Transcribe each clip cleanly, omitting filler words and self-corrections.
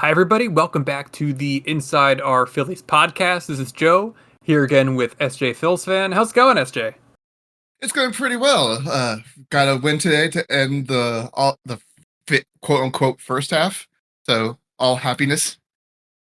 Hi, everybody. Welcome back to the Inside Our Phillies podcast. This is Joe here again with sjphilsphan. How's it going, SJ? It's going pretty well. Got a win today to end the fit, quote unquote first half. So all happiness.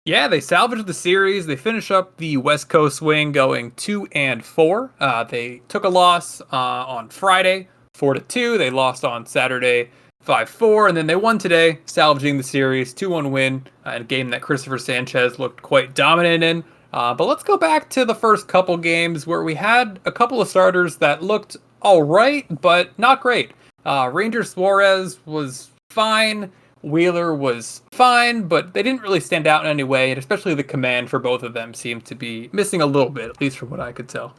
Yeah, they salvaged the series. They finish up the West Coast swing going 2-4. They took a loss on Friday, 4-2. They lost on Saturday, 5-4, and then they won today, salvaging the series, 2-1 win in a game that Christopher Sanchez looked quite dominant in. But let's go back to the first couple games where we had a couple of starters that looked all right, but not great. Ranger Suarez was fine. Wheeler was fine, but they didn't really stand out in any way, and especially the command for both of them seemed to be missing a little bit, at least from what I could tell.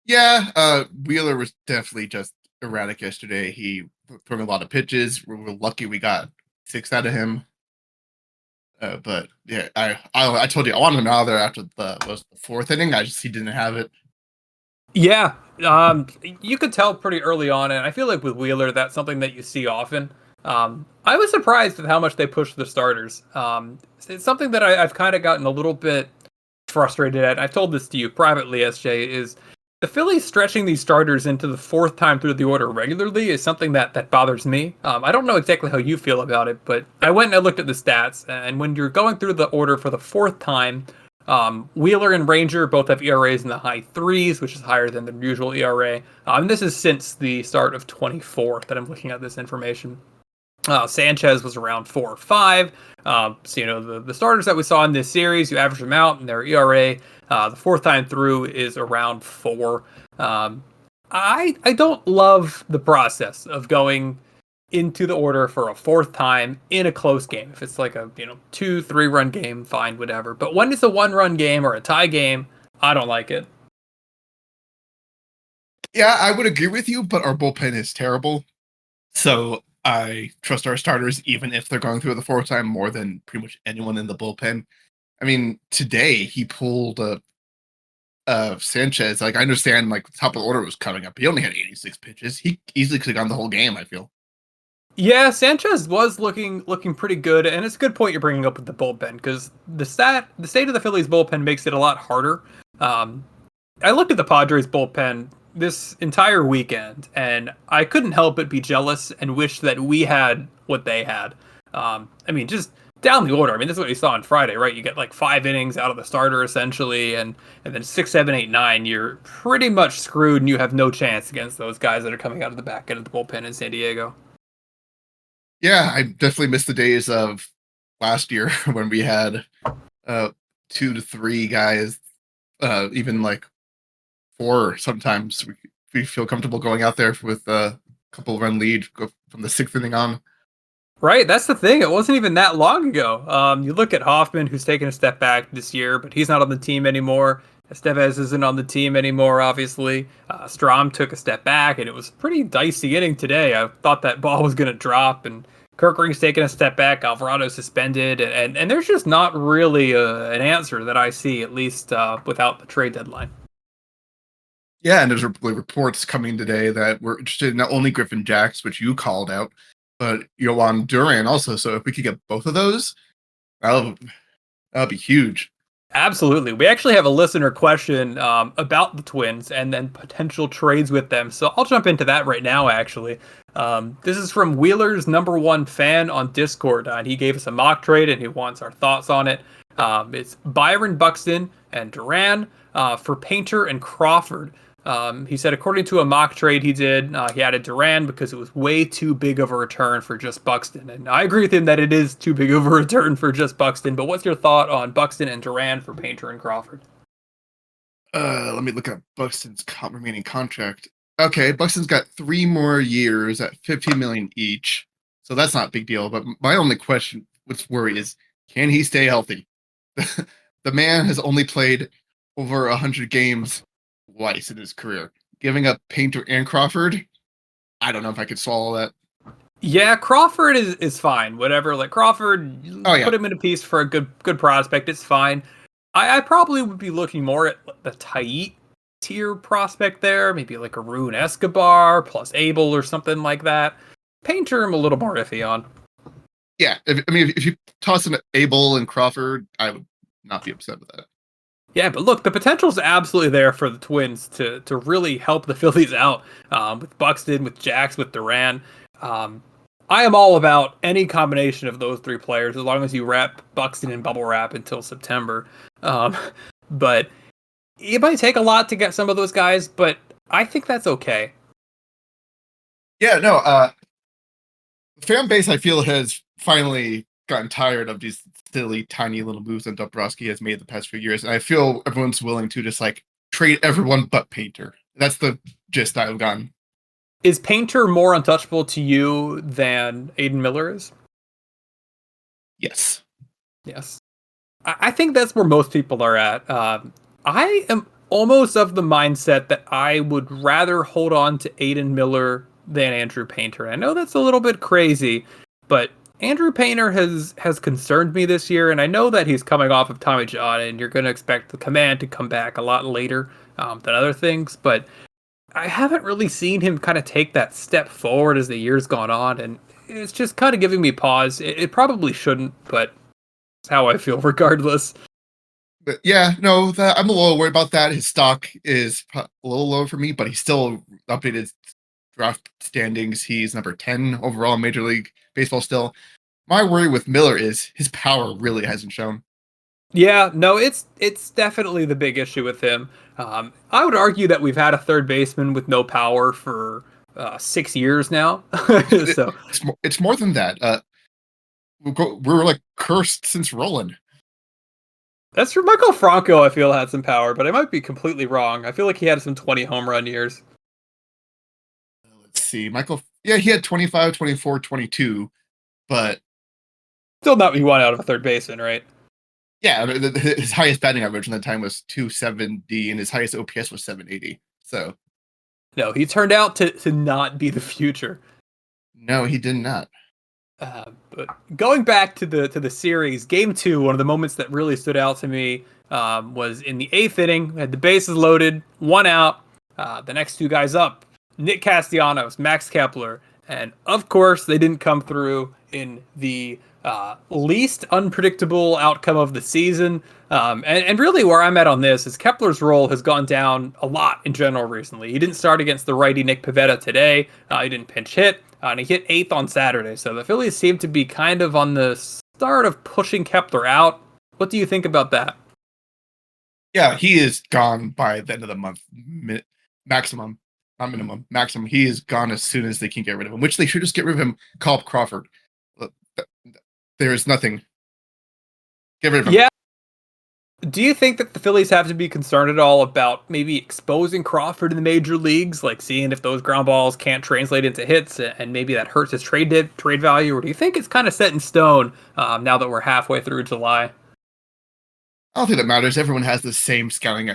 Yeah, Wheeler was definitely just erratic yesterday. He threw a lot of pitches. We were lucky we got 6 out of him. But yeah, I told you I wanted him out of there after the fourth inning. He didn't have it. Yeah, you could tell pretty early on, and I feel like with Wheeler, that's something that you see often. I was surprised with how much they pushed the starters. It's something that I've kind of gotten a little bit frustrated at. I've told this to you privately, SJ, is the Phillies stretching these starters into the fourth time through the order regularly is something that bothers me. I don't know exactly how you feel about it, but I went and I looked at the stats, and when you're going through the order for the fourth time, Wheeler and Ranger both have ERAs in the high threes, which is higher than their usual ERA. This is since the start of 24 that I'm looking at this information. Sanchez was around 4 or 5. So, the starters that we saw in this series, you average them out, and their ERA, the fourth time through, is around 4. I don't love the process of going into the order for a fourth time in a close game. If it's like a 2-3 run game, fine, whatever. But when it's a 1 run game or a tie game, I don't like it. Yeah, I would agree with you, but our bullpen is terrible. So I trust our starters, even if they're going through the fourth time, more than pretty much anyone in the bullpen. I mean, today he pulled Sanchez. Like, I understand, like, the top of the order was coming up. He only had 86 pitches. He easily could have gone the whole game, I feel. Yeah, Sanchez was looking pretty good, and it's a good point you're bringing up with the bullpen because the state of the Phillies bullpen makes it a lot harder. I looked at the Padres bullpen this entire weekend, and I couldn't help but be jealous and wish that we had what they had. Just down the order. I mean, this is what you saw on Friday, right? You get like 5 innings out of the starter essentially, and then 6, 7, 8, 9. You're pretty much screwed, and you have no chance against those guys that are coming out of the back end of the bullpen in San Diego. Yeah, I definitely miss the days of last year when we had 2 to 3 guys, even like 4 sometimes. We feel comfortable going out there with a couple run lead, go from the 6th inning on. Right, that's the thing. It wasn't even that long ago. You look at Hoffman, who's taken a step back this year, but he's not on the team anymore. Estevez isn't on the team anymore, obviously. Strom took a step back, and it was a pretty dicey inning today. I thought that ball was going to drop, and Kirkering's taking a step back. Alvarado suspended, and there's just not really an answer that I see, at least without the trade deadline. Yeah, and there's reports coming today that we're interested in not only Griffin Jacks, which you called out, but Yohan Duran also. So if we could get both of those, that'll be huge. Absolutely. We actually have a listener question about the Twins and then potential trades with them. So I'll jump into that right now, actually. This is from Wheeler's #1 fan on Discord. And he gave us a mock trade and he wants our thoughts on it. It's Byron Buxton and Duran for Painter and Crawford. He said, according to a mock trade he did, he added Duran because it was way too big of a return for just Buxton. And I agree with him that it is too big of a return for just Buxton. But what's your thought on Buxton and Duran for Painter and Crawford? Let me look at Buxton's remaining contract. Okay, Buxton's got 3 more years at $15 million each, so that's not a big deal. But my only question, what's worry, is can he stay healthy? The man has only played over 100 games twice in his career. Giving up Painter and Crawford, I don't know if I could swallow that. Yeah, Crawford is fine. Whatever, like Crawford, Oh yeah, put him in a piece for a good prospect. It's fine. I probably would be looking more at the Tait tier prospect there, maybe like a Rune Escobar plus Abel or something like that. Painter, I'm a little more iffy on. Yeah, if you toss in Abel and Crawford, I would not be upset with that. Yeah, but look, the potential's absolutely there for the Twins to really help the Phillies out with Buxton, with Jax, with Duran. Um, I am all about any combination of those three players as long as you wrap Buxton in bubble wrap until September. Um, but it might take a lot to get some of those guys, but I think that's okay. Yeah, no, the fan base I feel has finally gotten tired of these silly, tiny little moves that Dombrowski has made the past few years, and I feel everyone's willing to just like trade everyone but Painter. That's the gist I've gotten. Is Painter more untouchable to you than Aiden Miller is? Yes. Yes. I think that's where most people are at. I am almost of the mindset that I would rather hold on to Aiden Miller than Andrew Painter. I know that's a little bit crazy, but Andrew Painter has concerned me this year, and I know that he's coming off of Tommy John, and you're going to expect the command to come back a lot later than other things, but I haven't really seen him kind of take that step forward as the year's gone on, and it's just kind of giving me pause. It probably shouldn't, but it's how I feel regardless. But yeah, no, I'm a little worried about that. His stock is a little low for me, but he's still updated draft standings. He's number 10 overall in Major League Baseball still. My worry with Miller is his power really hasn't shown. Yeah, no, it's definitely the big issue with him. I would argue that we've had a third baseman with no power for 6 years now. So It's more than that. We're like cursed since Roland. that's true. Michael Franco, I feel, had some power, but I might be completely wrong. I feel like he had some 20 home run years. Let's see. Michael, yeah, he had 25, 24, 22, but Still not what you want out of a third baseman, right? yeah, his highest batting average in that time was 270, and his highest OPS was 780. So No, he turned out to not be the future. no, he did not. But going back to the series, Game 2, one of the moments that really stood out to me was in the eighth inning. We had the bases loaded, one out. The next two guys up, Nick Castellanos, Max Kepler, and of course they didn't come through in the least unpredictable outcome of the season. And really where I'm at on this is Kepler's role has gone down a lot in general recently. He didn't start against the righty Nick Pivetta today. He didn't pinch hit. And he hit eighth on Saturday. So the Phillies seem to be kind of on the start of pushing Kepler out. What do you think about that? Yeah, he is gone by the end of the month. Maximum, not minimum, maximum. He is gone as soon as they can get rid of him, which they should just get rid of him. Call up Crawford. There is nothing. Get rid of him. Yeah. Do you think that the Phillies have to be concerned at all about maybe exposing Crawford in the major leagues, like seeing if those ground balls can't translate into hits, and maybe that hurts his trade value, or do you think it's kind of set in stone now that we're halfway through July? I don't think that matters. Everyone has the same scouting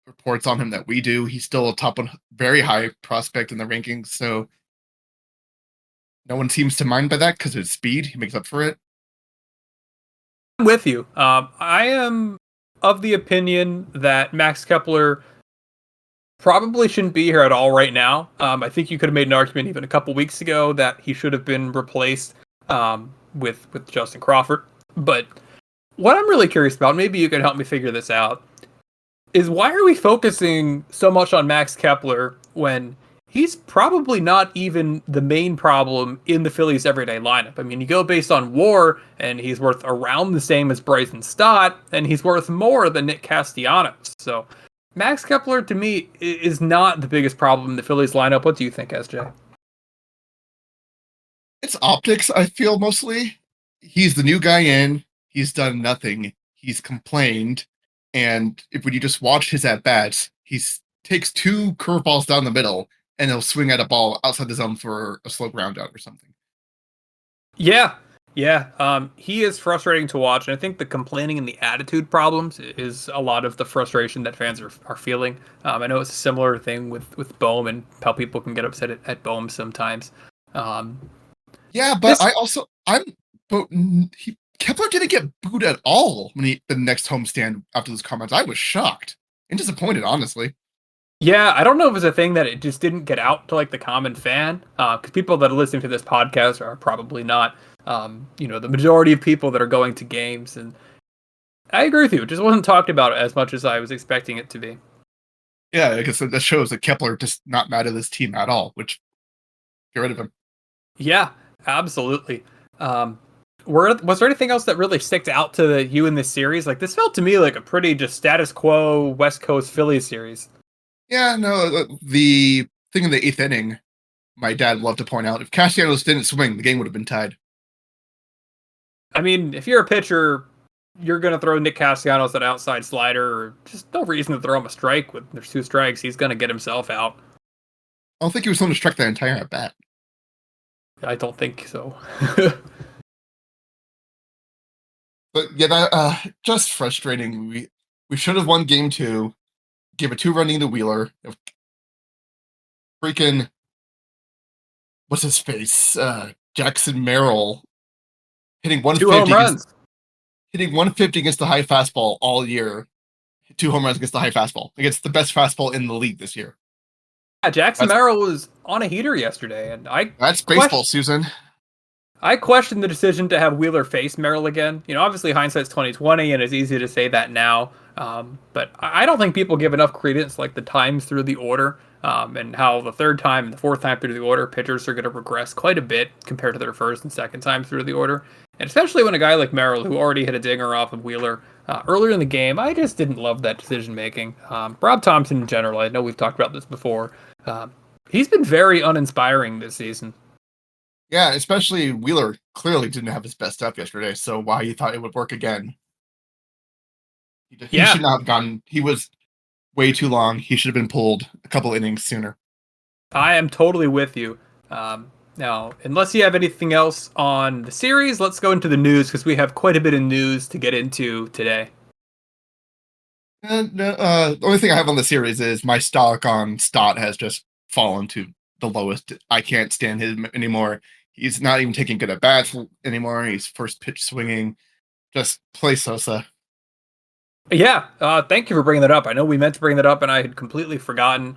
reports on him that we do. He's still a top one, very high prospect in the rankings, so no one seems to mind by that because of his speed. He makes up for it. I'm with you. I am of the opinion that Max Kepler probably shouldn't be here at all right now. I think you could have made an argument even a couple weeks ago that he should have been replaced with Justin Crawford. But what I'm really curious about, maybe you can help me figure this out, is why are we focusing so much on Max Kepler when he's probably not even the main problem in the Phillies' everyday lineup? I mean, you go based on WAR, and he's worth around the same as Bryson Stott, and he's worth more than Nick Castellanos. So Max Kepler, to me, is not the biggest problem in the Phillies lineup. What do you think, SJ? It's optics, I feel, mostly. He's the new guy in. He's done nothing. He's complained. And when you just watch his at-bats, he takes two curveballs down the middle, and he'll swing at a ball outside the zone for a slow ground out or something. Yeah. He is frustrating to watch, and I think the complaining and the attitude problems is a lot of the frustration that fans are feeling. I know it's a similar thing with Bohm and how people can get upset at Bohm sometimes. Yeah, but Kepler didn't get booed at all when the next homestand after those comments. I was shocked and disappointed, honestly. Yeah, I don't know if it's a thing that it just didn't get out to like the common fan, because people that are listening to this podcast are probably not The majority of people that are going to games. And I agree with you. It just wasn't talked about as much as I was expecting it to be. Yeah, I guess that shows that Kepler just not mad at this team at all, which get rid of him. Yeah, absolutely. Was there anything else that really sticked out to you in this series? Like, this felt to me like a pretty just status quo West Coast Phillies series. Yeah, no, the thing in the 8th inning, my dad loved to point out, if Castellanos didn't swing, the game would have been tied. I mean, if you're a pitcher, you're going to throw Nick Castellanos an outside slider, or just no reason to throw him a strike. With there's 2 strikes, he's going to get himself out. I don't think he was going to strike that entire at bat. I don't think so. But yeah, that just frustrating. We should have won game 2. Give a 2-run lead to Wheeler. Freaking what's his face? Jackson Merrill hitting 2 home 150 runs. hitting 150 against the high fastball all year. 2 home runs against the high fastball. Against the best fastball in the league this year. Yeah, Jackson Merrill was on a heater yesterday, and that's baseball, Susan. I questioned the decision to have Wheeler face Merrill again. Obviously hindsight's 2020, and it's easy to say that now. But I don't think people give enough credence, like the times through the order, and how the 3rd time and the 4th time through the order, pitchers are going to regress quite a bit compared to their 1st and 2nd time through the order. And especially when a guy like Merrill, who already hit a dinger off of Wheeler earlier in the game, I just didn't love that decision making. Rob Thompson in general, I know we've talked about this before. He's been very uninspiring this season. Yeah, especially Wheeler clearly didn't have his best stuff yesterday, so why he thought it would work again. He should not have gone. He was way too long. He should have been pulled a couple innings sooner. I am totally with you. Now, unless you have anything else on the series, let's go into the news, because we have quite a bit of news to get into today. The only thing I have on the series is my stock on Stott has just fallen to the lowest. I can't stand him anymore. He's not even taking good at bats anymore. He's first pitch swinging. Just play Sosa. Yeah, thank you for bringing that up. I know we meant to bring that up, and I had completely forgotten.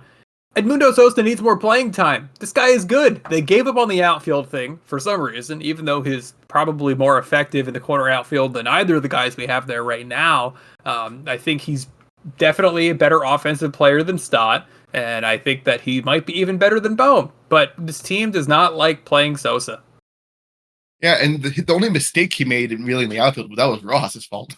Edmundo Sosa needs more playing time. This guy is good. They gave up on the outfield thing for some reason, even though he's probably more effective in the corner outfield than either of the guys we have there right now. I think he's definitely a better offensive player than Stott, and I think that he might be even better than Bohm. But this team does not like playing Sosa. Yeah, and the only mistake he made in the outfield, that was Rojas' fault.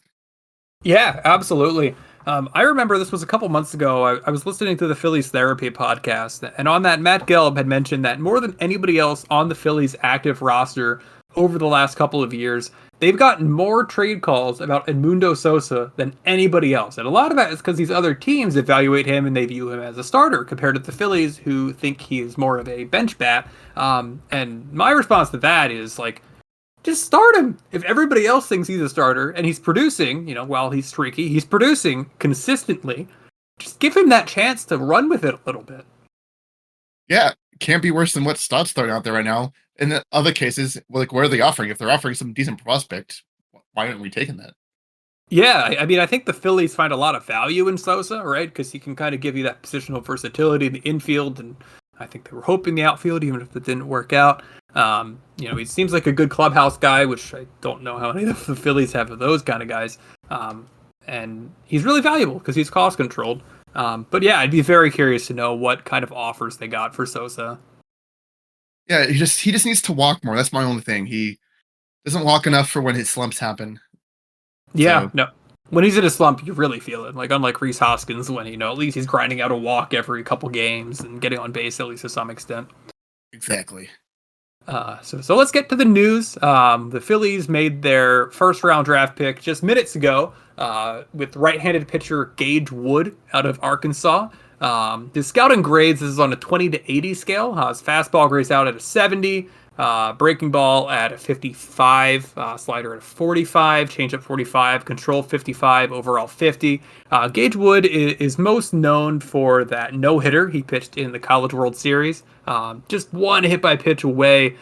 Yeah, absolutely. I remember this was a couple months ago. I was listening to the Phillies Therapy podcast, and on that, Matt Gelb had mentioned that more than anybody else on the Phillies active roster over the last couple of years, they've gotten more trade calls about Edmundo Sosa than anybody else. And a lot of that is because these other teams evaluate him and they view him as a starter compared to the Phillies, who think he is more of a bench bat. And my response to that is, like, just start him. If everybody else thinks he's a starter and he's producing, while he's streaky, he's producing consistently, just give him that chance to run with it a little bit. Yeah, can't be worse than what Stott's throwing out there right now. In the other cases, like, what are they offering? If they're offering some decent prospect, why aren't we taking that? Yeah, I mean, I think the Phillies find a lot of value in Sosa, right? Because he can kind of give you that positional versatility in the infield, and I think they were hoping the outfield, even if it didn't work out. He seems like a good clubhouse guy, which I don't know how many of the Phillies have of those kind of guys. And he's really valuable because he's cost controlled. But yeah, I'd be very curious to know what kind of offers they got for Sosa. Yeah, he just needs to walk more. That's my only thing. He doesn't walk enough for when his slumps happen. Yeah, no. When he's in a slump, you really feel it. Like, unlike Rhys Hoskins, when, at least he's grinding out a walk every couple games and getting on base, at least to some extent. Exactly. So let's get to the news. The Phillies made their first-round draft pick just minutes ago with right-handed pitcher Gage Wood out of Arkansas. His scouting grades, this is on a 20 to 80 scale. His fastball grades out at a 70, breaking ball at a 55, slider at a 45, changeup 45, control 55, overall 50. Gage Wood is most known for that no-hitter he pitched in the College World Series. Just one hit by pitch away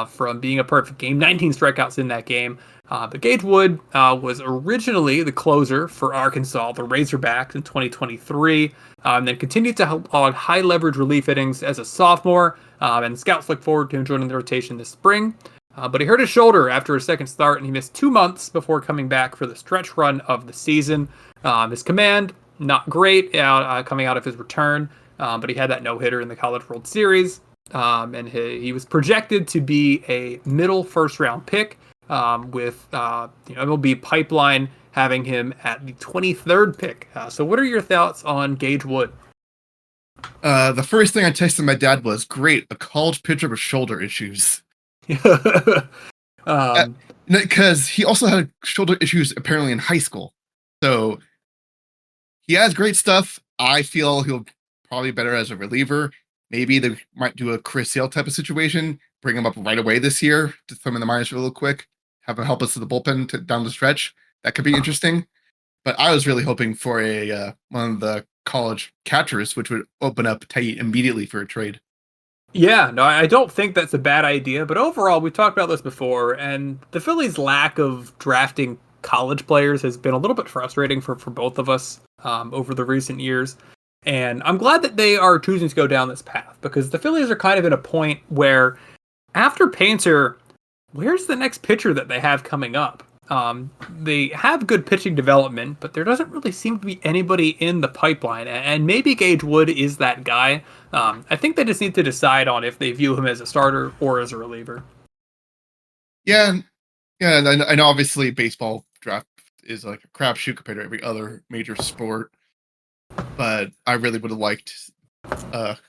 from being a perfect game. 19 strikeouts in that game. But Gage Wood was originally the closer for Arkansas, the Razorbacks, in 2023, and then continued to hog high leverage relief innings as a sophomore, and scouts look forward to him joining the rotation this spring. But he hurt his shoulder after his second start, and he missed 2 months before coming back for the stretch run of the season. His command, not great coming out of his return, but he had that no-hitter in the College World Series. And he was projected to be a middle first-round pick, with MLB Pipeline having him at the 23rd pick. So what are your thoughts on Gage Wood? The first thing I texted my dad was, "Great, a college pitcher with shoulder issues." Because he also had shoulder issues apparently in high school. So he has great stuff. I feel he'll probably be better as a reliever. Maybe they might do a Chris Sale type of situation, bring him up right away this year to throw him in the minors real quick, have him help us to the bullpen down the stretch. That could be interesting. But I was really hoping for a one of the college catchers, which would open up Tate immediately for a trade. Yeah, no, I don't think that's a bad idea. But overall, we've talked about this before, and the Phillies' lack of drafting college players has been a little bit frustrating for both of us over the recent years. And I'm glad that they are choosing to go down this path, because the Phillies are kind of in a point where after Painter, where's the next pitcher that they have coming up? They have good pitching development, but there doesn't really seem to be anybody in the pipeline. And maybe Gage Wood is that guy. I think they just need to decide on if they view him as a starter or as a reliever. Yeah, and I know obviously baseball draft is like a crapshoot compared to every other major sport, but I really would have liked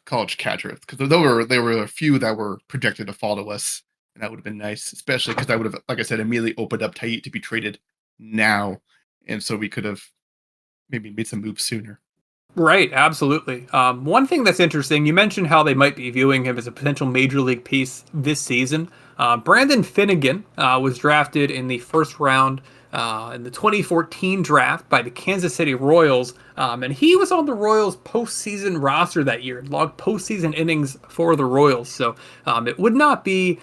college catcher, because there were a few that were projected to fall to us, and that would have been nice, especially because I would have, like I said, immediately opened up Tait to be traded now, and so we could have maybe made some moves sooner. Right, absolutely. One thing that's interesting, you mentioned how they might be viewing him as a potential major league piece this season. Brandon Finnegan was drafted in the first round in the 2014 draft by the Kansas City Royals, and he was on the Royals postseason roster that year, logged postseason innings for the Royals. So it would not be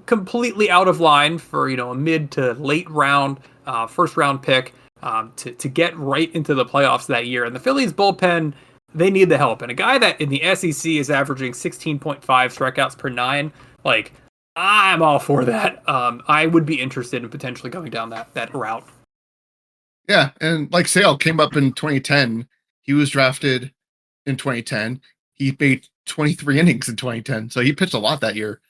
completely out of line for a mid to late round first round pick to get right into the playoffs that year. And the Phillies bullpen, they need the help. And a guy that in the SEC is averaging 16.5 strikeouts per nine, like, I'm all for that. I would be interested in potentially going down that route. Yeah, and like Sale came up in 2010. He was drafted in 2010. He made 23 innings in 2010, so he pitched a lot that year.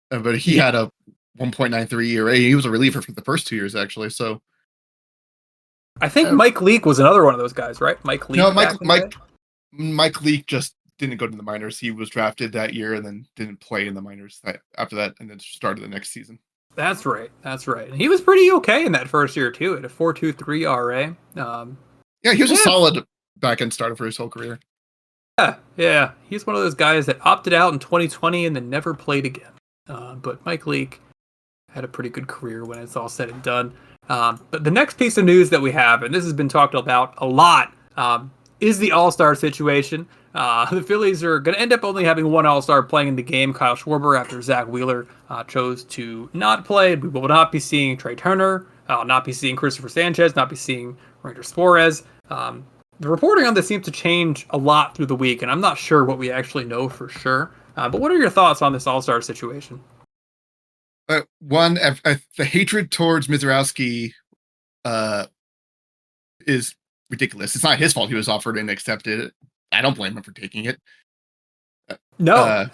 But he had a 1.93 ERA. He was a reliever for the first 2 years, actually. So I think Mike Leake was another one of those guys, right? Mike Leake. No, Mike Leake just didn't go to the minors. He was drafted that year and then didn't play in the minors after that, and then started the next season. That's right. And he was pretty okay in that first year too, at a 4.23 RA. Yeah, he was a solid back end starter for his whole career. Yeah. He's one of those guys that opted out in 2020 and then never played again. But Mike Leake had a pretty good career when it's all said and done. But the next piece of news that we have, and this has been talked about a lot, is the All-Star situation. The Phillies are going to end up only having one All-Star playing in the game, Kyle Schwarber, after Zach Wheeler chose to not play. We will not be seeing Trey Turner, not be seeing Christopher Sanchez, not be seeing Ranger Suarez. The reporting on this seems to change a lot through the week, and I'm not sure what we actually know for sure. But what are your thoughts on this All-Star situation? One, the hatred towards Mizorowski is ridiculous. It's not his fault he was offered and accepted it. I don't blame him for taking it. No.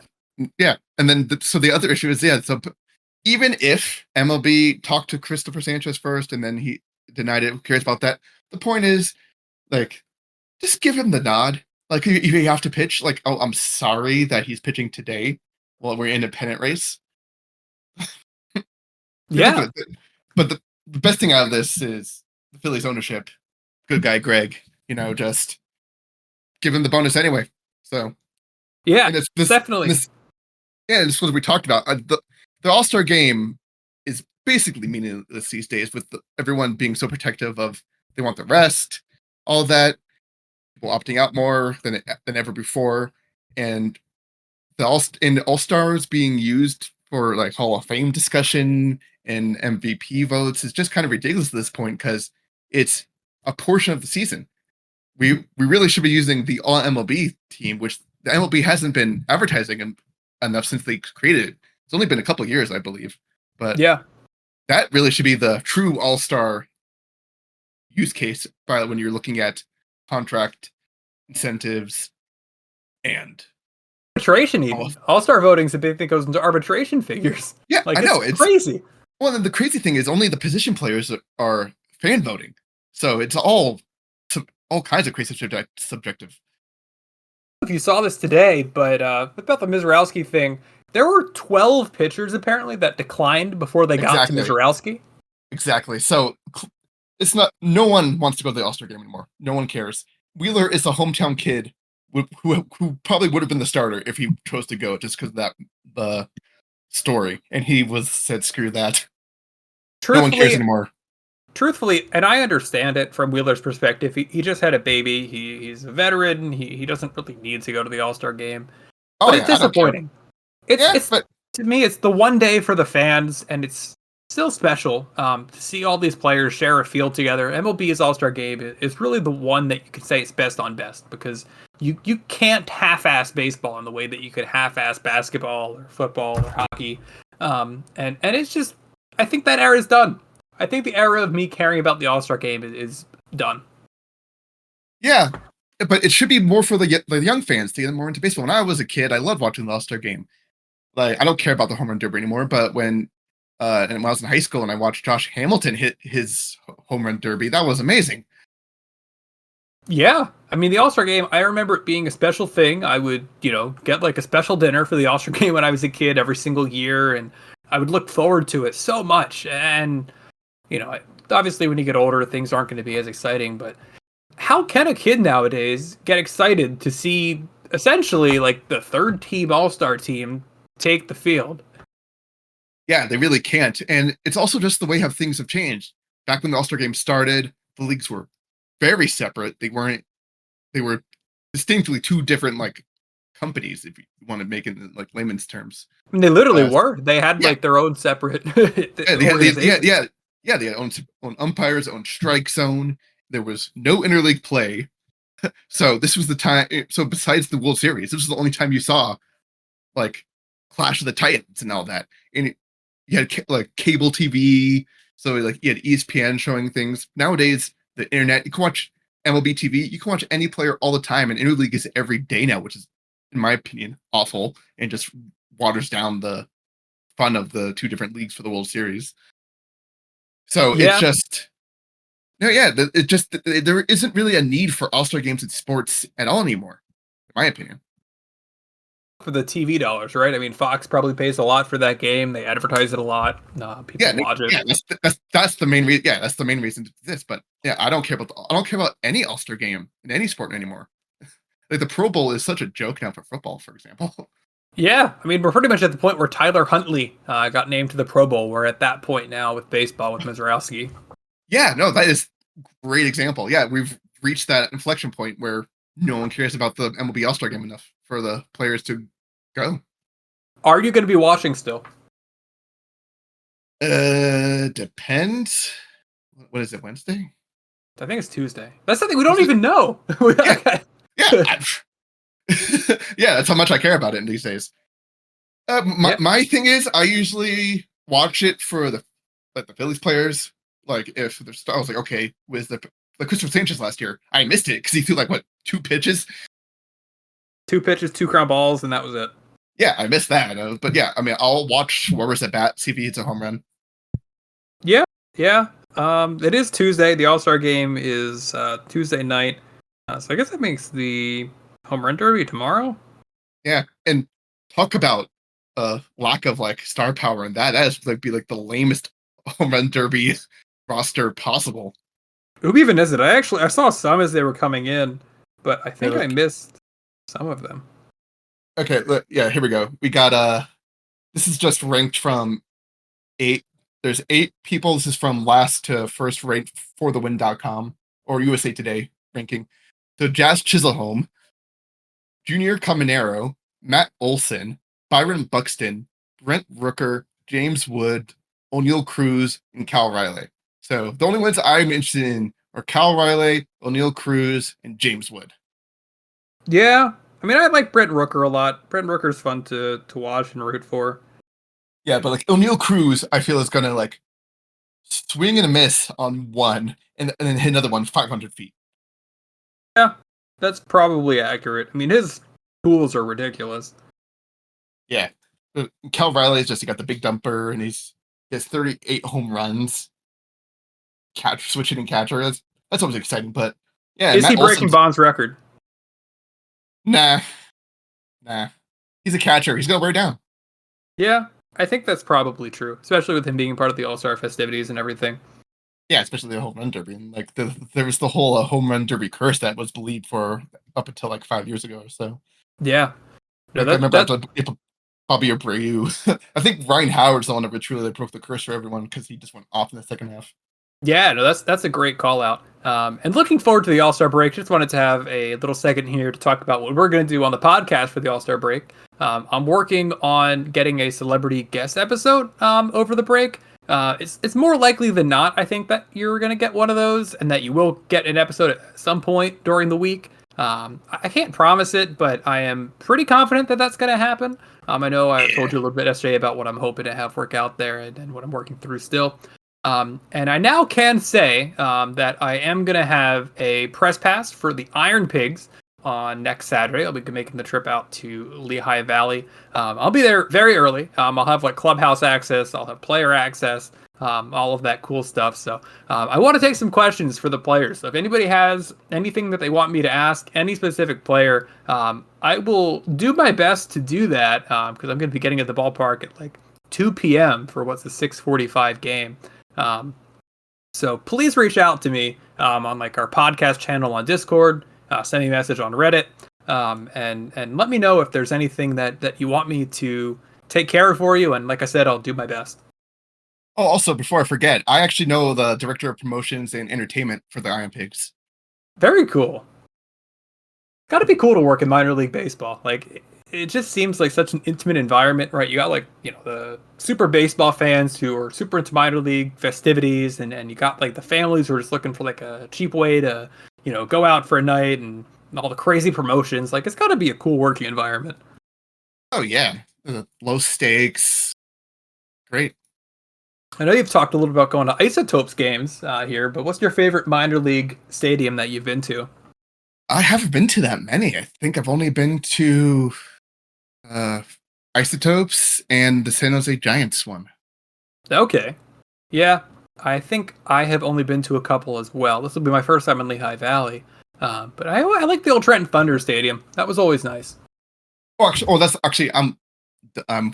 Yeah. And then, so the other issue is, so even if MLB talked to Christopher Sanchez first and then he denied it, who cares about that? The point is, like, just give him the nod. Like, you have to pitch, like, oh, I'm sorry that he's pitching today while we're in a pennant race. Yeah. But the best thing out of this is the Phillies ownership. Good guy, Greg, just give him the bonus anyway. So, yeah, definitely. This is what we talked about. The All-Star game is basically meaningless these days, with everyone being so protective of, they want the rest, all that, people opting out more than ever before, and the All-Stars being used for like Hall of Fame discussion and MVP votes is just kind of ridiculous at this point, because it's a portion of the season. We really should be using the All MLB team, which the MLB hasn't been advertising enough since they created it. It's only been a couple of years, I believe. But Yeah. that really should be the true all-star use case when you're looking at contract incentives and Arbitration all. even. All-star voting's a big thing goes into arbitration figures. Yeah, Like I know. it's crazy. Well, and the crazy thing is only the position players are fan voting. So it's all kinds of crazy subjective. If you saw this today, but about the Mizralski thing, there were 12 pitchers apparently that declined before they got to Exactly. Mizralski. Exactly. So it's not. No one wants to go to the All-Star game anymore. No one cares. Wheeler is a hometown kid who probably would have been the starter if he chose to go, just because of that the story. And he said, "Screw that. No one cares anymore." Truthfully, and I understand it from Wheeler's perspective. He just had a baby. He's a veteran. He doesn't really need to go to the All-Star game. Oh But yeah, it's I don't care. disappointing. It's But to me, it's the one day for the fans, and it's still special to see all these players share a field together. MLB's All-Star Game is really the one that you could say is best on best, because you can't half-ass baseball in the way that you could half-ass basketball or football or hockey. And it's just, I think that era is done. I think the era of me caring about the All-Star Game is done. yeah, but it should be more for the young fans to get more into baseball. When I was a kid, I loved watching the All-Star game. Like, I don't care about the home run derby anymore, but when I was in high school and I watched Josh Hamilton hit his home run derby, that was amazing. Yeah, I mean the All-Star Game, I remember it being a special thing. I would, get like a special dinner for the All-Star Game when I was a kid every single year, and I would look forward to it so much. And obviously when you get older, things aren't going to be as exciting, but how can a kid nowadays get excited to see essentially like the third team All-Star team take the field? Yeah, they really can't. And it's also just the way how things have changed. Back when the All-Star game started, the leagues were very separate. They were distinctly two different like companies, if you want to make it in like layman's terms. I mean, they literally Uh, were. They had yeah, like their own separate yeah, organization. they had own umpires, own strike zone. There was no interleague play. So this was the time. So besides the World Series, this was the only time you saw like Clash of the Titans and all that. And you had like cable TV, so like you had ESPN showing things. Nowadays, the internet, you can watch MLB TV, you can watch any player all the time, and interleague is every day now, which is, in my opinion, awful and just waters down the fun of the two different leagues for the World Series. So it's Yeah, just no, yeah, it just there isn't really a need for All-Star games in sports at all anymore, in my opinion. for the TV dollars, right? I mean, Fox probably pays a lot for that game. They advertise it a lot. People watch it. Yeah, that's the main reason. Yeah, that's the main reason to this. But yeah, I don't care about any All-Star game in any sport anymore. Like the Pro Bowl is such a joke now for football, for example. Yeah, I mean, we're pretty much at the point where Tyler Huntley got named to the Pro Bowl. We're at that point now with baseball with Mizralski. Yeah, no, that is a great example. Yeah, we've reached that inflection point where no one cares about the MLB All-Star game enough for the players to go. Are you going to be watching still? Depends. What is it, Wednesday? I think it's Tuesday. That's something we don't even know. Yeah, yeah. Yeah, that's how much I care about it in these days. My thing is, I usually watch it for the Phillies players. Like if there's, I was like, okay, with the Christopher Sanchez last year, I missed it because he threw like what 2 pitches. 2 pitches, 2 ground balls, and that was it. Yeah, I missed that. But yeah, I mean, I'll watch whoever's at bat, see if he hits a home run. Yeah, yeah. It is Tuesday. The All-Star game is Tuesday night. So I guess that makes the home run derby tomorrow. Yeah, and talk about lack of like star power in that. That is like be like the lamest home run derby roster possible. Who even is it? I saw some as they were coming in, but I think Yeah, I missed some of them. okay, look, yeah, here we go. We got this is just ranked from 8. There's 8 people. This is from last to first ranked for the win.com or USA Today ranking. So Jazz Chiselhome, Junior Caminero, Matt Olson, Byron Buxton, Brent Rooker, James Wood, O'Neill Cruz, and Cal Riley. So the only ones I'm interested in are Cal Riley, O'Neill Cruz, and James Wood. Yeah, I mean, I like Brent Rooker a lot. Brent Rooker's fun to watch and root for. Yeah, but like O'Neal Cruz, I feel is gonna like swing and a miss on one, and then hit another one 500 feet. Yeah, that's probably accurate. I mean, his tools are ridiculous. Yeah. Cal Riley's just he got the big dumper, and he has 38 home runs. Catch switching and catcher. That's always exciting. But yeah, Is he Matt breaking Olson's Bond's record? nah, nah. He's a catcher. He's gonna wear down. Yeah, I think that's probably true, especially with him being part of the All-Star festivities and everything. Yeah, especially the home run derby, and like there was the whole home run derby curse that was believed for up until like 5 years ago or so. Yeah, no, Like I remember that after Bobby Abreu, I think Ryan Howard's the one that truly broke the curse for everyone because he just went off in the second half. Yeah, no, that's a great call out. And looking forward to the All-Star break. Just wanted to have a little second here to talk about what we're going to do on the podcast for the All-Star break. I'm working on getting a celebrity guest episode over the break. It's more likely than not, I think, that you're going to get one of those and that you will get an episode at some point during the week. I can't promise it, but I am pretty confident that that's going to happen. I know I told you a little bit yesterday about what I'm hoping to have work out there and what I'm working through still. And I now can say that I am going to have a press pass for the Iron Pigs on next Saturday. I'll be making the trip out to Lehigh Valley. I'll be there very early. I'll have like clubhouse access. I'll have player access, all of that cool stuff. So I want to take some questions for the players. So if anybody has anything that they want me to ask any specific player, I will do my best to do that because I'm going to be getting at the ballpark at like 2 p.m. for what's the 6:45 game. So please reach out to me on like our podcast channel on Discord, send me a message on Reddit, and let me know if there's anything that you want me to take care of for you. And like I said, I'll do my best. Oh, also before I forget, I actually know the director of promotions and entertainment for the Iron Pigs. Very cool. Got to be cool to work in minor league baseball. Like it just seems like such an intimate environment, right? You got like, the super baseball fans who are super into minor league festivities, and you got like the families who are just looking for like a cheap way to, go out for a night and all the crazy promotions. Like it's got to be a cool working environment. Oh yeah, low stakes, great. I know you've talked a little about going to Isotopes games here, but what's your favorite minor league stadium that you've been to? I haven't been to that many. I think I've only been to Isotopes and the San Jose Giants one. Okay. Yeah, I think I have only been to a couple as well. This will be my first time in Lehigh Valley. But I like the old Trenton Thunder Stadium. That was always nice. That's actually I'm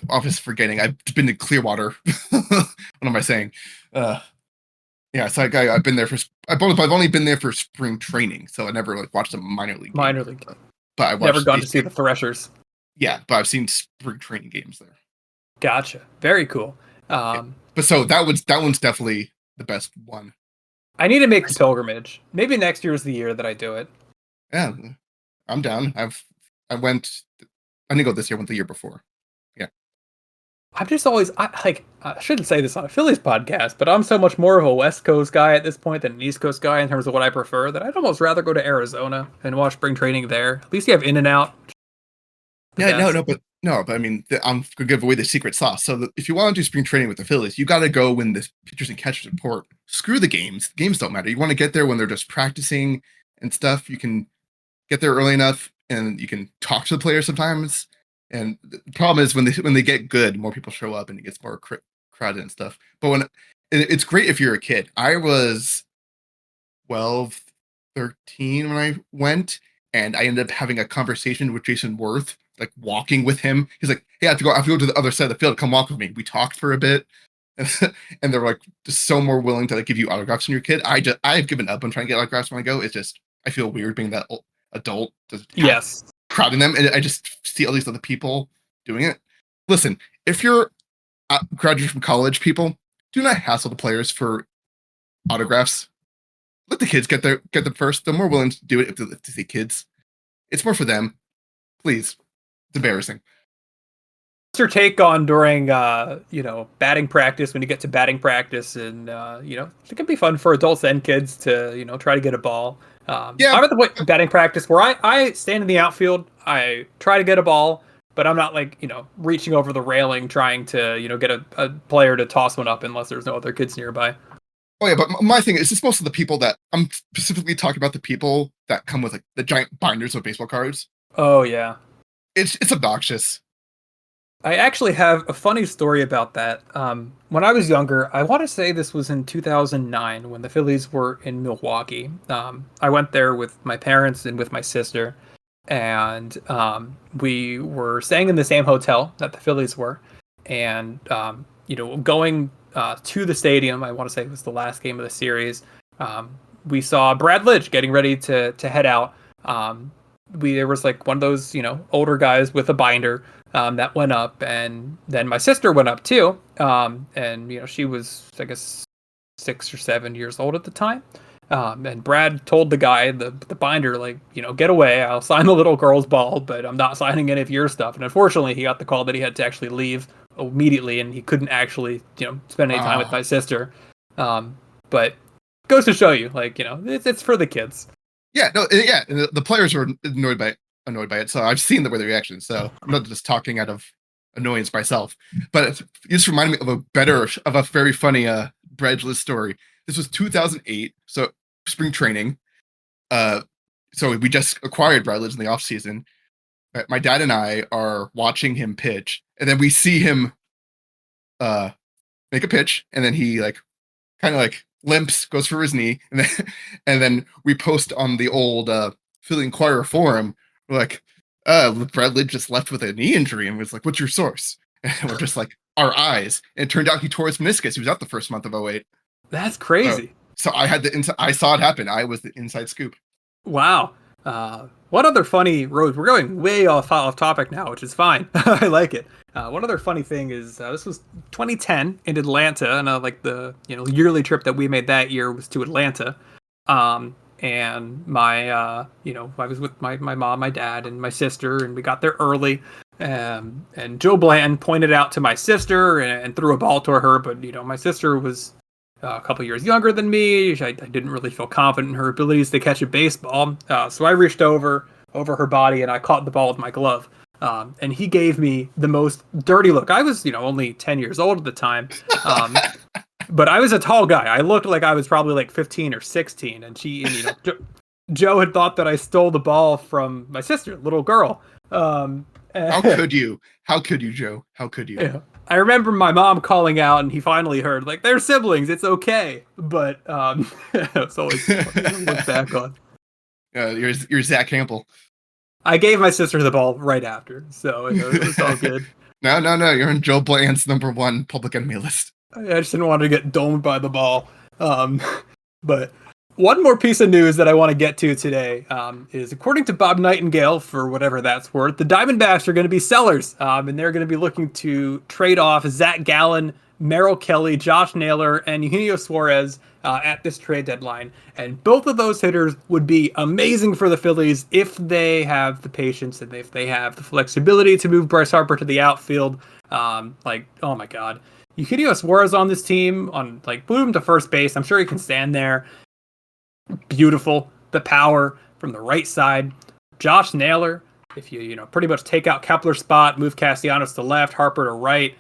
obviously forgetting. I've been to Clearwater. What am I saying? Yeah, so I've been there I've only been there for spring training, so I never like watched a minor league game. But I watched never gone to see the Threshers. Yeah, but I've seen spring training games there. Gotcha. Very cool. But so that one's definitely the best one. I need to make the pilgrimage. Maybe next year is the year that I do it. Yeah, I'm down. I didn't go this year. I went the year before. Yeah. I'm just always I shouldn't say this on a Phillies podcast, but I'm so much more of a West Coast guy at this point than an East Coast guy in terms of what I prefer that I'd almost rather go to Arizona and watch spring training there. At least you have In-N-Out. Yeah, but I mean, I'm gonna give away the secret sauce. So if you want to do spring training with the Phillies, you got to go when the pitchers and catchers report. Screw the games. The games don't matter. You want to get there when they're just practicing and stuff. You can get there early enough, and you can talk to the players sometimes. And the problem is when they get good, more people show up and it gets more crowded and stuff. But it's great if you're a kid. I was 12, 13 when I went, and I ended up having a conversation with Jason Worth, like walking with him. He's like, "Hey, I have to go to the other side of the field. Come walk with me." We talked for a bit, and they're like just so more willing to like give you autographs when you're a kid. I've given up on trying to get autographs when I go. It's just I feel weird being that old adult. Yes. Crowding them, and I just see all these other people doing it. Listen, if you're graduating from college, people do not hassle the players for autographs. Let the kids get them first. They're more willing to do it if they see kids. It's more for them. Please, it's embarrassing. What's your take on during batting practice when you get to batting practice and it can be fun for adults and kids to try to get a ball. I'm at the point in batting practice where I stand in the outfield. I try to get a ball. but I'm not like, reaching over the railing trying to, get a player to toss one up unless there's no other kids nearby. Oh yeah, but my thing is just most of the people that I'm specifically talking about, the people that come with like the giant binders of baseball cards. Oh yeah. It's obnoxious. I actually have a funny story about that. When I was younger, I want to say this was in 2009 when the Phillies were in Milwaukee. I went there with my parents and with my sister, and we were staying in the same hotel that the Phillies were, and going to the stadium. I want to say it was the last game of the series. We saw Brad Lidge getting ready to head out. There was like one of those older guys with a binder that went up, and then my sister went up too. And she was, I guess, 6 or 7 years old at the time. And Brad told the guy, the binder, like, get away. I'll sign the little girl's ball, but I'm not signing any of your stuff. And unfortunately, he got the call that he had to actually leave immediately, and he couldn't actually, spend any time with my sister. But goes to show you, like, it's for the kids. Yeah, no, yeah. The players were annoyed by it, so I've seen the reactions. So I'm not just talking out of annoyance myself. But you just reminded me of a very funny Brad Lidge story. This was 2008, so spring training. So we just acquired Brad Lidge in the off season. My dad and I are watching him pitch, and then we see him make a pitch, and then he kind of limps, goes for his knee, and then we post on the old Philly Inquirer forum. We're like, Brad Lidge just left with a knee injury, and was like, "What's your source?" And we're just like, our eyes. And it turned out he tore his meniscus. He was out the first month of 2008. That's crazy. So I had I saw it happen. I was the inside scoop. Wow. What other funny roads? We're going way off topic now, which is fine. I like it. One other funny thing is this was 2010 in Atlanta, and the yearly trip that we made that year was to Atlanta. And my I was with my mom, my dad, and my sister, and we got there early. And Joe Blanton pointed out to my sister and threw a ball to her, but my sister was a couple years younger than me. I didn't really feel confident in her abilities to catch a baseball. So I reached over her body and I caught the ball with my glove. And he gave me the most dirty look. I was, only 10 years old at the time. But I was a tall guy. I looked like I was probably like 15 or 16. And Joe had thought that I stole the ball from my sister, little girl. How could you? How could you, Joe? How could you? Yeah. I remember my mom calling out, and he finally heard, like, they're siblings, it's okay. But it's always funny to look back on. You're Zach Campbell. I gave my sister the ball right after, so it was all good. No. You're on Joe Bland's #1 public enemy list. I just didn't want to get domed by the ball. But one more piece of news that I want to get to today is, according to Bob Nightingale, for whatever that's worth, the Diamondbacks are going to be sellers, and they're going to be looking to trade off Zach Gallen, Merrill Kelly, Josh Naylor, and Eugenio Suarez at this trade deadline. And both of those hitters would be amazing for the Phillies if they have the patience and if they have the flexibility to move Bryce Harper to the outfield. Oh my God. Eugenio Suarez on this team, put him to first base. I'm sure he can stand there. Beautiful. The power from the right side. Josh Naylor, if you pretty much take out Kepler's spot, move Castellanos to left, Harper to right,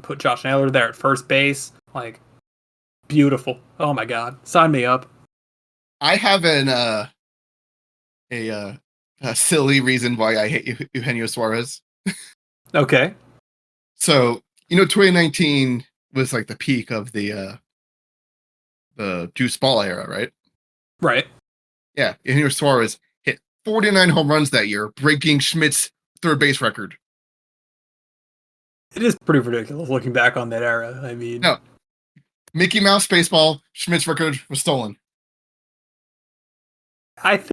put Josh Naylor there at first base. Beautiful. Oh my God. Sign me up. I have a silly reason why I hate Eugenio Suarez. Okay. So, 2019 was like the peak of the juice ball era, right? Right. Yeah. Eugenio Suarez hit 49 home runs that year, breaking Schmidt's third base record. It is pretty ridiculous looking back on that era. I mean, no. Mickey Mouse baseball, Schmidt's record was stolen. I think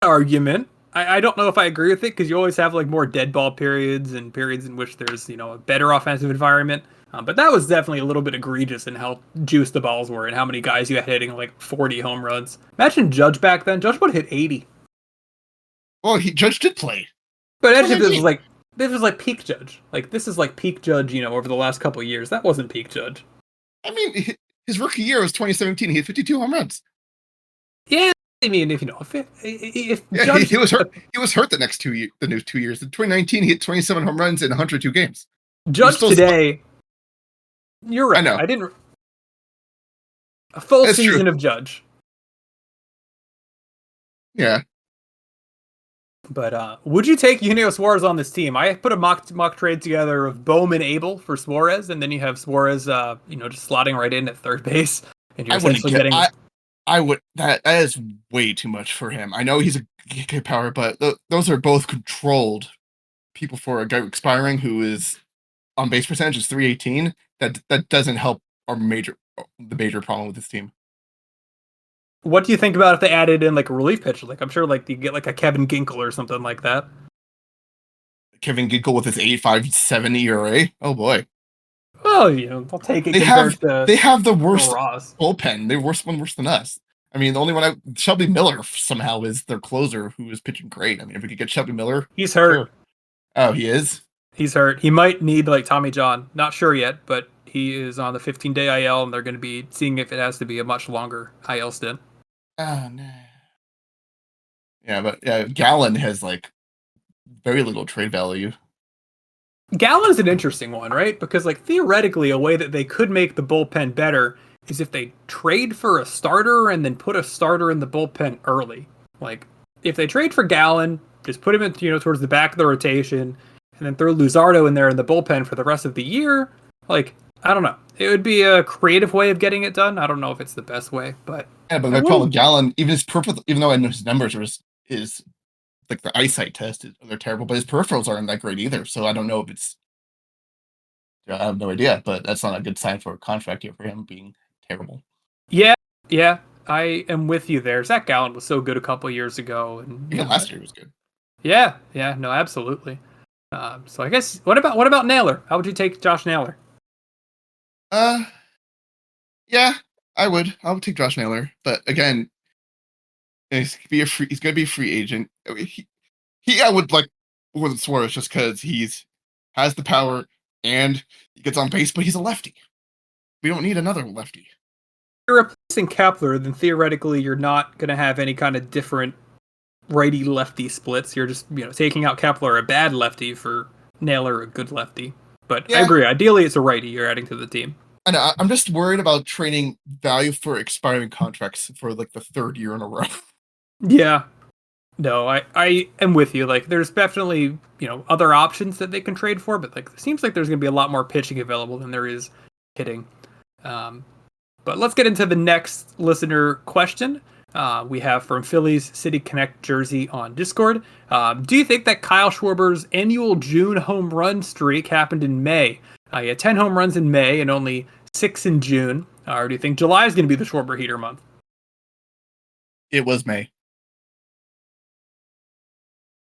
argument. I don't know if I agree with it, because you always have more dead ball periods and periods in which there's a better offensive environment. But that was definitely a little bit egregious in how juiced the balls were and how many guys you had hitting 40 home runs. Imagine Judge back then. Judge would hit 80. Well, Judge did play. But actually, this was peak Judge. This is peak Judge. Over the last couple of years, that wasn't peak Judge. I mean, his rookie year was 2017. He had 52 home runs. Yeah, I mean, if Yeah, Judge, he was hurt. He was hurt the next 2 years. The next 2 years. In 2019, he hit 27 home runs in 102 games. He was Judge still. today, you're I right. know. I didn't a full It's true. season of Judge. Yeah. But would you take Eugenio Suarez on this team? I put a mock trade together of Bowman Abel for Suarez, and then you have Suarez, just slotting right in at third base, and you're I wouldn't essentially get. getting. I would. That is way too much for him. I know he's a good power, but those are both controlled people for a guy expiring who is on base percentage is 318. That doesn't help the major problem with this team. What do you think about if they added in like a relief pitcher? Like I'm sure like you get like a Kevin Ginkel or something like that. Kevin Ginkel with his 8.57 ERA. Oh boy. Well, I'll take it They compared have the to worst Ross. bullpen. They're worse than us. I mean, the only one Shelby Miller somehow is their closer who is pitching great. I mean, if we could get Shelby Miller, He's hurt. sure. Oh, he is? He's hurt. He might need like Tommy John. Not sure yet, but he is on the 15-day IL, and they're going to be seeing if it has to be a much longer IL stint. Oh no. Yeah, but Gallon has like very little trade value. Gallen's an interesting one, right? Because like theoretically, a way that they could make the bullpen better is if they trade for a starter and then put a starter in the bullpen early. Like if they trade for Gallen, just put him in, towards the back of the rotation, and then throw Luzardo in there in the bullpen for the rest of the year. Like I don't know. It would be a creative way of getting it done. I don't know if it's the best way, but yeah. But my problem with Gallon, even though I know his numbers are is like the eyesight test, they're terrible, but his peripherals aren't that great either. So I don't know if it's. I have no idea, but that's not a good sign for a contract year for him being terrible. Yeah, I am with you there. Zach Gallen was so good a couple years ago, and even last year was good. Yeah, no, absolutely. So I guess what about Naylor? How would you take Josh Naylor? Yeah, I would take Josh Naylor, but again, he's gonna be a free agent. I mean, I would like more than Suarez just because has the power and he gets on base, but he's a lefty. We don't need another lefty. You're replacing Kepler, then theoretically you're not going to have any kind of different righty-lefty splits. You're just taking out Kepler, a bad lefty, for Naylor, a good lefty. But yeah. I agree. Ideally, it's a righty you're adding to the team. I know. I'm just worried about trading value for expiring contracts for like the third year in a row. Yeah. No, I am with you. Like, there's definitely, other options that they can trade for, but like, it seems like there's going to be a lot more pitching available than there is hitting. But let's get into the next listener question. We have from Phillies City Connect Jersey on Discord. Do you think that Kyle Schwarber's annual June home run streak happened in May? He had 10 home runs in May and only 6 in June. Or do you think July is going to be the Schwarber heater month? It was May.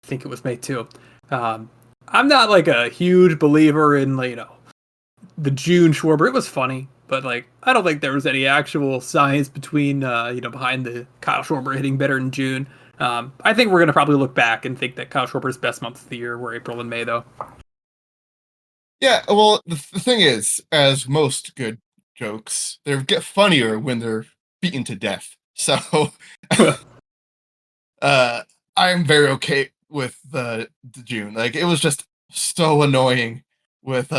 I think it was May too. I'm not like a huge believer in the June Schwarber. It was funny, but like I don't think there was any actual science between behind the Kyle Schwarber hitting better in June. I think we're gonna probably look back and think that Kyle Schwarber's best months of the year were April and May, though. Yeah, well, the thing is, as most good jokes, they get funnier when they're beaten to death. So, I'm very okay with the June. Like, it was just so annoying with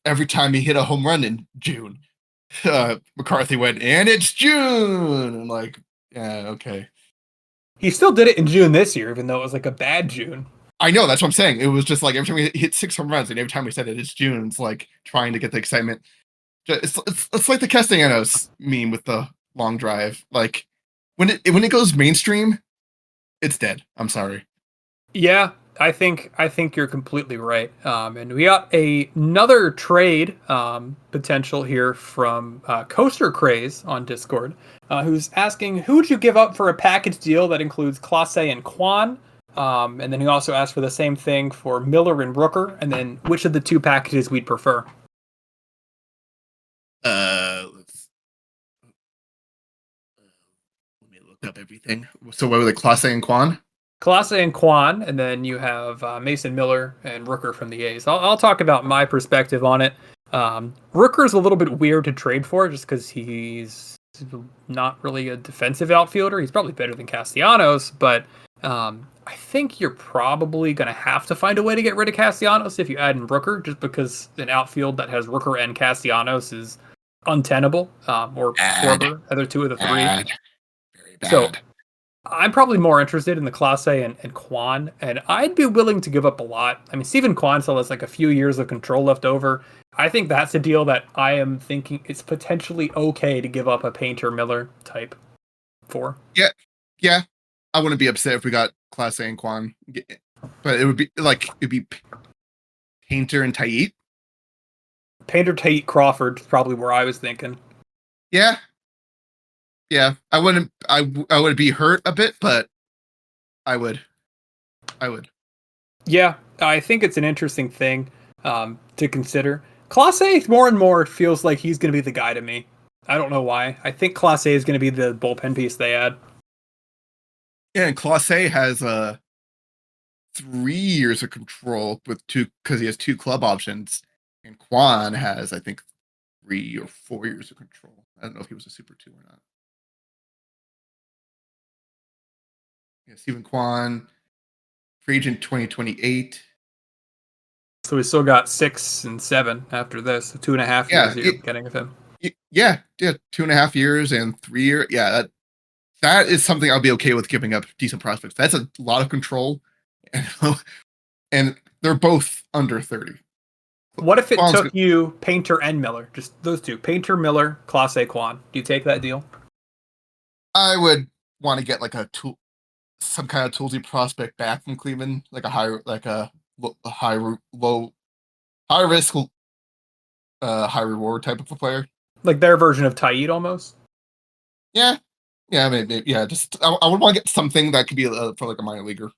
every time he hit a home run in June. McCarthy went, and it's June. I'm like, yeah, okay. He still did it in June this year, even though it was like a bad June. I know, that's what I'm saying. It was just like every time we hit 6 home runs, and every time we said it's June, it's like trying to get the excitement. It's like the Castellanos meme with the long drive. Like when it goes mainstream, it's dead. I'm sorry. Yeah, I think you're completely right. And we got another trade potential here from Coaster Craze on Discord, who's asking, who would you give up for a package deal that includes Clase and Kwan? And then he also asked for the same thing for Miller and Rooker, and then which of the two packages we'd prefer. Let me look up everything. So what were the Clase and Kwan? Clase and Kwan, and then you have Mason Miller and Rooker from the A's. I'll talk about my perspective on it. Rooker's a little bit weird to trade for just because he's He's not really a defensive outfielder. He's probably better than Castellanos, but I think you're probably going to have to find a way to get rid of Castellanos if you add in Rooker, just because an outfield that has Rooker and Castellanos is untenable, or Bad. Schwarber, other two of the three. Bad. Very So bad. I'm probably more interested in the Clase and Kwan, and I'd be willing to give up a lot. I mean, Steven Kwan still has like a few years of control left over. I think that's a deal that I am thinking it's potentially okay to give up a Painter Miller type for. Yeah. I wouldn't be upset if we got Class A and Quan, but it'd be Painter and Tait. Painter Tate Crawford is probably where I was thinking. Yeah. I would be hurt a bit, but I would. Yeah, I think it's an interesting thing to consider. Clase more and more feels like he's going to be the guy to me. I don't know why. I think Clase is going to be the bullpen piece they add. Yeah, and Class A has 3 years of control with two because he has 2 club options, and Quan has I think 3 or 4 years of control. I don't know if he was a Super 2 or not. Yeah, Stephen Kwan, free agent 2028. So we still got 6 and 7 after this. So 2.5 years you're getting of him. Yeah, 2.5 years and 3 years. Yeah, that is something I'll be okay with giving up decent prospects. That's a lot of control, and they're both under 30. What if it took you Painter and Miller? Just those two, Painter, Miller, Clase, Kwan. Do you take that deal? I would want to get like some kind of toolsy prospect back from Cleveland, like a high risk, high reward type of a player. Like their version of Tait almost? Yeah, maybe, yeah. Just I would want to get something that could be for like a minor leaguer.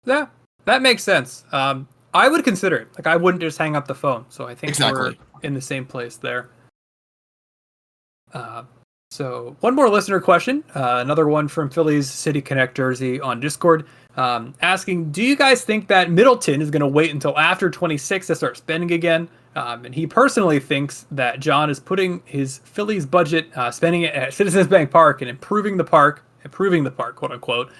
Yeah, that makes sense. I would consider it. Like I wouldn't just hang up the phone. So I think we're in the same place there. So one more listener question, another one from Phillies City Connect Jersey on Discord, asking, do you guys think that Middleton is going to wait until after 26 to start spending again? And he personally thinks that John is putting his Phillies budget, spending it at Citizens Bank Park and improving the park, quote unquote,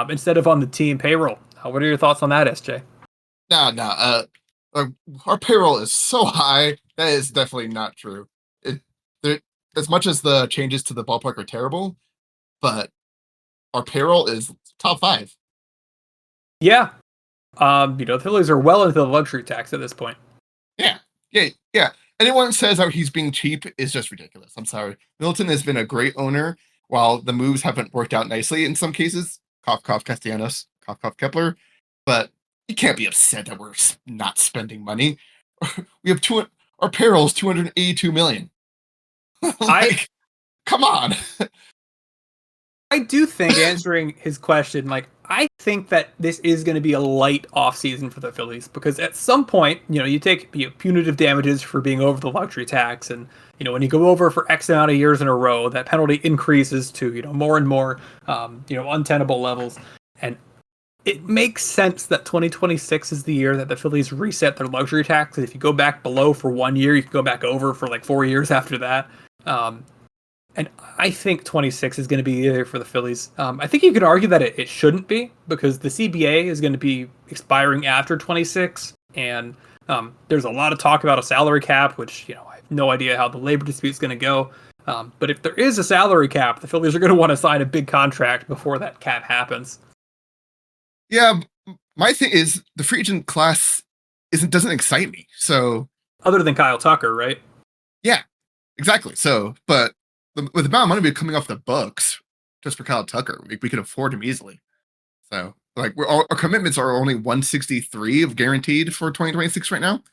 instead of on the team payroll. What are your thoughts on that, SJ? No. Our payroll is so high. That is definitely not true. As much as the changes to the ballpark are terrible, but our payroll is top 5. Yeah. The Phillies are well into the luxury tax at this point. Yeah. Anyone who says that he's being cheap is just ridiculous. I'm sorry. Milton has been a great owner, while the moves haven't worked out nicely in some cases. Cough, cough, Castellanos. Cough, cough, Kepler. But you can't be upset that we're not spending money. We have our payroll is $282 million. Come on. I do think, answering his question, I think that this is going to be a light offseason for the Phillies, because at some point, you take punitive damages for being over the luxury tax, and when you go over for X amount of years in a row, that penalty increases to more and more untenable levels, and it makes sense that 2026 is the year that the Phillies reset their luxury tax. If you go back below for 1 year, you can go back over for 4 years after that. And I think 26 is going to be there for the Phillies. I think you could argue that it shouldn't be, because the CBA is going to be expiring after 26. And there's a lot of talk about a salary cap, which, I have no idea how the labor dispute is going to go. But if there is a salary cap, the Phillies are going to want to sign a big contract before that cap happens. Yeah, my thing is the free agent class doesn't excite me. So other than Kyle Tucker, right? Yeah, exactly. So, but with the amount of money coming off the books just for Kyle Tucker, we could afford him easily. So, our commitments are only 163 of guaranteed for 2026 right now.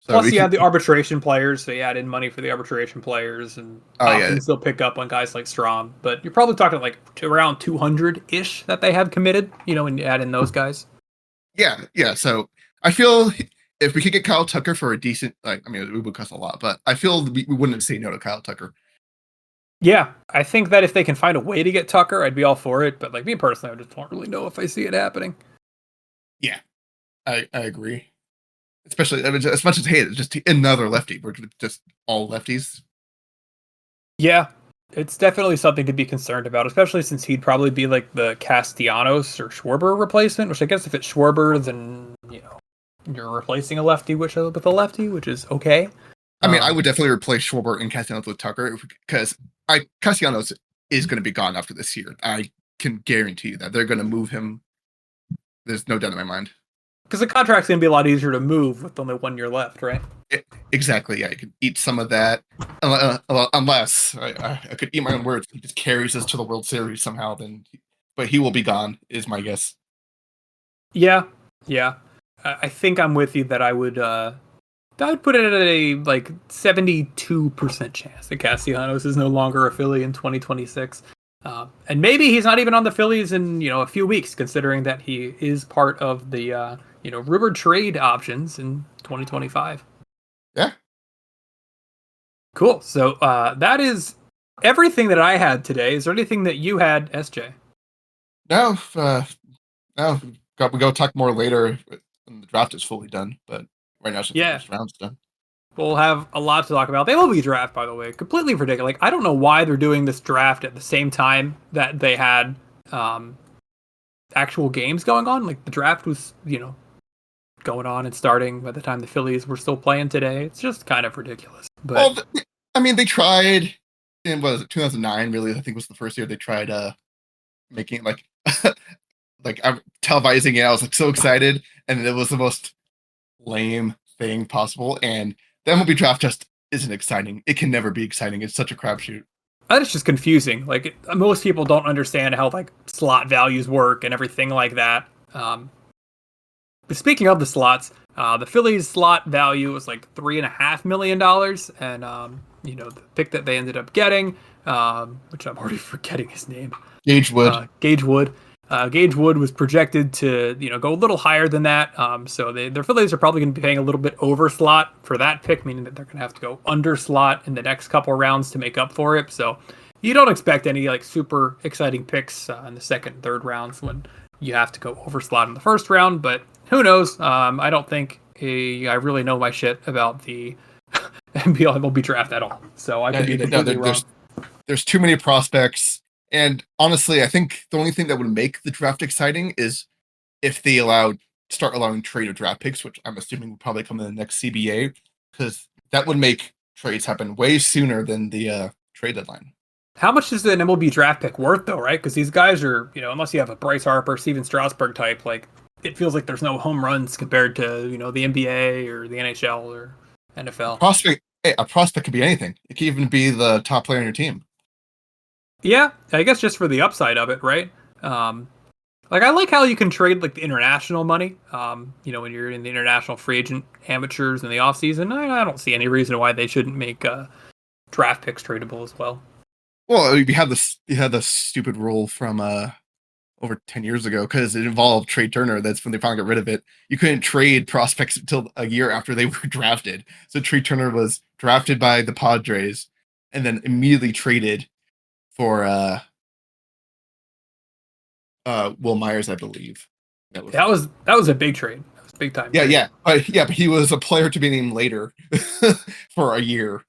So plus, you had the arbitration players, so you add in money for the arbitration players, and options they'll pick up on guys like Strom. But you're probably talking around 200-ish that they have committed, when you add in those guys. Yeah. So I feel if we could get Kyle Tucker for a decent, it would cost a lot, but I feel we wouldn't say no to Kyle Tucker. Yeah, I think that if they can find a way to get Tucker, I'd be all for it. But me personally, I just don't really know if I see it happening. Yeah, I agree. Especially, as much as it's just another lefty. We're just all lefties. Yeah, It's definitely something to be concerned about, especially since he'd probably be like the Castellanos or Schwarber replacement, which I guess if it's Schwarber, then, you're replacing a lefty with a lefty, which is okay. I mean, I would definitely replace Schwarber and Castellanos with Tucker because Castellanos is going to be gone after this year. I can guarantee you that they're going to move him. There's no doubt in my mind. Because the contract's going to be a lot easier to move with only 1 year left, right? Exactly. Yeah, you can eat some of that, unless I could eat my own words. He just carries us to the World Series somehow. But he will be gone, is my guess. Yeah. I think I'm with you that I would put it at a 72% chance that Castellanos is no longer a Philly in 2026. And maybe he's not even on the Phillies in a few weeks, considering that he is part of the rumored trade options in 2025. Yeah. Cool. So that is everything that I had today. Is there anything that you had, SJ? No. We go talk more later when the draft is fully done. But right now, the first round's done. We'll have a lot to talk about. The MLB Draft, by the way, completely ridiculous. I don't know why they're doing this draft at the same time that they had actual games going on. The draft was, going on and starting by the time the Phillies were still playing today. It's just kind of ridiculous. But they tried in 2009. Really, I think was the first year they tried making I'm televising it. I was so excited, and it was the most lame thing possible. And the MLB Draft just isn't exciting. It can never be exciting. It's such a crapshoot. It's just confusing. Most people don't understand how slot values work and everything like that. But speaking of the slots, the Phillies slot value was $3.5 million, and the pick that they ended up getting, which I'm already forgetting his name, Gage Wood. Gage Wood was projected to go a little higher than that. So their Phillies are probably going to be paying a little bit over slot for that pick, meaning that they're going to have to go under slot in the next couple rounds to make up for it. So you don't expect any super exciting picks in the second and third rounds when you have to go over slot in the first round. But who knows? I don't think I really know my shit about the MLB Draft at all. So I could be completely wrong. There's too many prospects. And honestly, I think the only thing that would make the draft exciting is if they start allowing trade of draft picks, which I'm assuming will probably come in the next CBA, because that would make trades happen way sooner than the trade deadline. How much is an MLB draft pick worth, though, right? Because these guys are, unless you have a Bryce Harper, Steven Strasburg type, it feels like there's no home runs compared to, the NBA or the NHL or NFL. A prospect could be anything. It could even be the top player on your team. Yeah, I guess just for the upside of it, right? I like how you can trade the international money. When you're in the international free agent amateurs in the offseason, I don't see any reason why they shouldn't make draft picks tradable as well. Well, you had the stupid rule from over 10 years ago because it involved Trey Turner. That's when they finally got rid of it. You couldn't trade prospects until a year after they were drafted. So Trey Turner was drafted by the Padres and then immediately traded for Will Myers, I believe. That was a big trade. That was big time. Yeah. But he was a player to be named later for a year.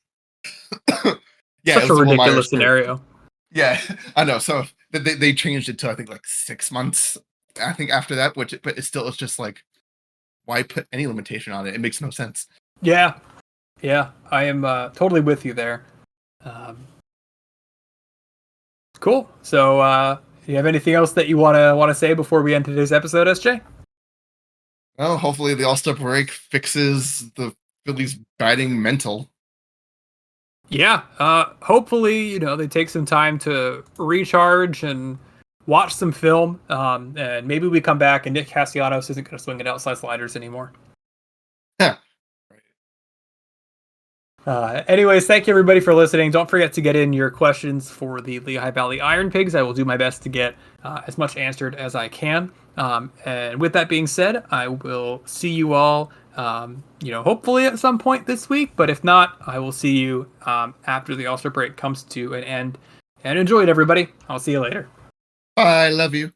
Such a ridiculous scenario. Yeah, I know. So they changed it to I think 6 months. I think after that, but it's just why put any limitation on it? It makes no sense. Yeah, I am totally with you there. Cool. So, do you have anything else that you want to say before we end today's episode, SJ? Well, hopefully the All-Star break fixes the Phillies batting mental. Yeah. Hopefully, they take some time to recharge and watch some film. And maybe we come back and Nick Castellanos isn't going to swing at outside sliders anymore. Yeah. Anyways, thank you everybody for listening. Don't forget to get in your questions for the Lehigh Valley Iron Pigs. I will do my best to get as much answered as I can. And with that being said, I will see you all, hopefully at some point this week. But if not, I will see you after the All-Star break comes to an end. And enjoy it, everybody. I'll see you later. Bye. Love you.